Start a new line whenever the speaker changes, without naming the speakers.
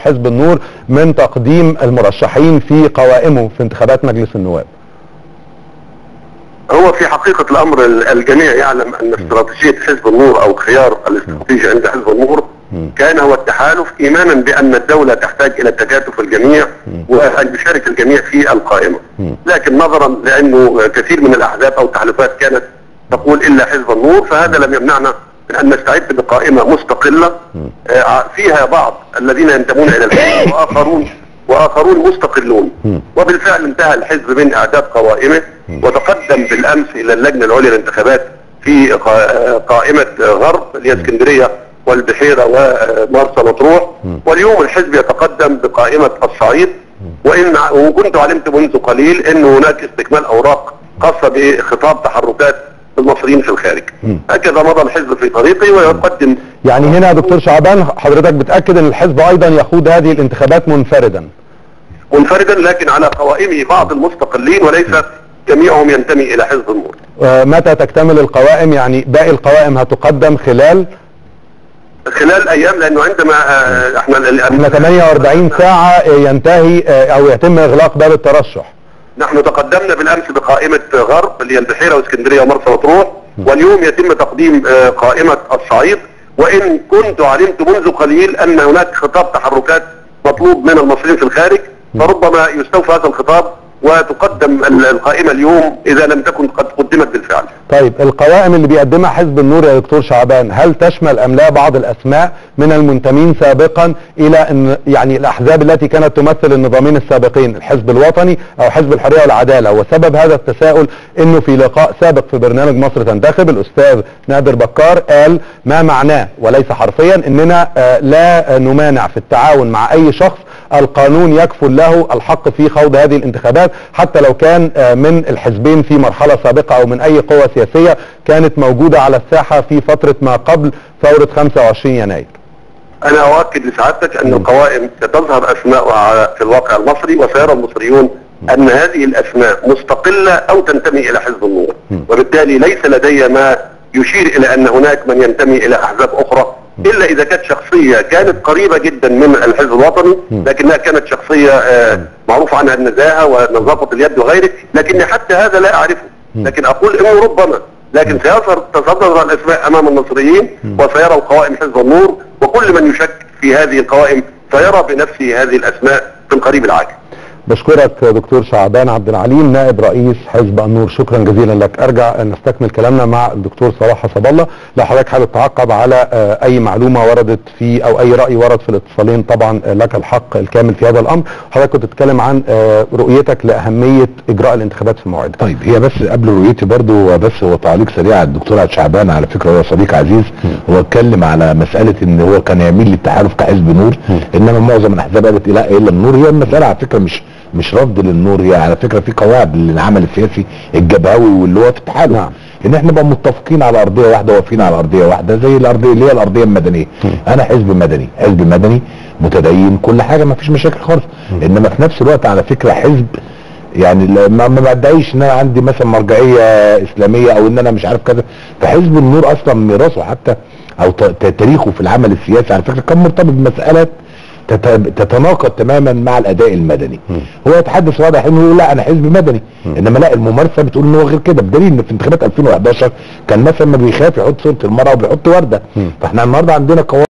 حزب النور من تقديم المرشحين في قوائمه في انتخابات مجلس النواب؟
هو في حقيقة الأمر الجميع يعلم أن استراتيجية حزب النور أو خيار الاستراتيجي عند حزب النور كان هو التحالف، إيمانا بأن الدولة تحتاج إلى تكاتف الجميع وأن يشارك الجميع في القائمة. لكن نظرا لأنه كثير من الأحزاب أو التحالفات كانت تقول إلا حزب النور، فهذا لم يمنعنا من أن نستعد بقائمة مستقلة فيها بعض الذين ينتمون إلى الحزب وآخرون مستقلون. وبالفعل انتهى الحزب من إعداد قوائمه وتقدم بالأمس إلى اللجنة العليا للانتخابات في قائمة غرب اللي هي اسكندرية والبحيرة ومرسى مطروح، واليوم الحزب يتقدم بقائمة الصعيد. وإن كنت علمت منذ قليل أن هناك استكمال أوراق خاصة بخطاب تحركات المصريين في الخارج. هكذا مضى الحزب في طريقه ويقدم.
يعني هنا يا دكتور شعبان حضرتك بتأكد أن الحزب أيضا يخوض هذه الانتخابات منفردا،
لكن على قوائمه بعض المستقلين وليس جميعهم ينتمي إلى حزب النور.
متى تكتمل القوائم؟ يعني باقي القوائم هتقدم خلال
ايام، لانه عندما
احنا 48 ساعة ينتهي او يتم اغلاق باب الترشح.
نحن تقدمنا بالامس بقائمة غرب اللي هي البحيرة واسكندرية ومرسى مطروح، واليوم يتم تقديم قائمة الصعيد. وان كنت علمت منذ قليل ان هناك خطاب تحركات مطلوب من المصريين في الخارج، فربما يستوفى هذا الخطاب وتقدم القائمة اليوم إذا لم تكن قد قدمت بالفعل.
طيب القوائم اللي بيقدمها حزب النور يا دكتور شعبان هل تشمل أم لا بعض الأسماء من المنتمين سابقا إلى أن يعني الأحزاب التي كانت تمثل النظامين السابقين، الحزب الوطني أو حزب الحرية والعدالة؟ وسبب هذا التساؤل أنه في لقاء سابق في برنامج مصر تنتخب الأستاذ نادر بكار قال ما معناه وليس حرفيا أننا لا نمانع في التعاون مع أي شخص القانون يكفل له الحق في خوض هذه الانتخابات حتى لو كان من الحزبين في مرحلة سابقة او من اي قوة سياسية كانت موجودة على الساحة في فترة ما قبل ثورة 25 يناير.
انا اؤكد لسعادتك ان القوائم ستظهر اسماءها في الواقع المصري، وسيرى المصريون ان هذه الاسماء مستقلة او تنتمي الى حزب النور، وبالتالي ليس لدي ما يشير الى ان هناك من ينتمي الى احزاب اخرى، الا اذا كانت شخصية كانت قريبة جدا من الحزب الوطني لكنها كانت شخصية معروف عنها النزاهة ونظافة اليد وغيره، لكن حتى هذا لا اعرفه. لكن اقول انه ربما، لكن تصدر الاسماء امام المصريين وسيرى قوائم حزب النور، وكل من يشك في هذه القوائم سيرى بنفسه هذه الاسماء في القريب العاجل.
بشكرك دكتور شعبان عبد العليم نائب رئيس حزب النور، شكرا جزيلا لك. ارجع نستكمل كلامنا مع الدكتور صلاح حسب الله. لو حضرتك حابب تعقب على اي معلومه وردت في او اي راي ورد في الاتصالين طبعا لك الحق الكامل في هذا الامر. حضرتك كنت تتكلم عن رؤيتك لاهميه اجراء الانتخابات في موعدها.
طيب هي بس قبل رؤيتي برضو بس هو تعليق سريع على الدكتور شعبان، على فكره هو صديق عزيز، هو اتكلم على مساله ان هو كان يميل للتحالف كحزب نور، انما معظم الاحزاب قالت لا الا النور. هي المساله على فكره مش رفض للنور، هي على فكره في قواعد للعمل السياسي الجبهوي واللي هو في التحالف، ان احنا نبقى متفقين على ارضيه واحده واقفين على ارضيه واحده زي الارضيه اللي هي الارضيه المدنيه. انا حزب مدني متدين كل حاجه ما فيش مشاكل خالص، انما في نفس الوقت على فكره حزب يعني ما بدعيش ان انا عندي مثلا مرجعيه اسلاميه او ان انا مش عارف كذا. فحزب النور اصلا ميراثه حتى او تاريخه في العمل السياسي على فكره كان مرتبط بمساله تتناقض تماما مع الاداء المدني. هو يتحدث واضح انه يقول لا انا حزب مدني، انما لا الممارسه بتقول ان هو غير كده، بدليل ان في انتخابات 2011 كان مثلا ما بيخاف يحط صوره المراه وبيحط ورده. فاحنا النهارده عندنا قوانين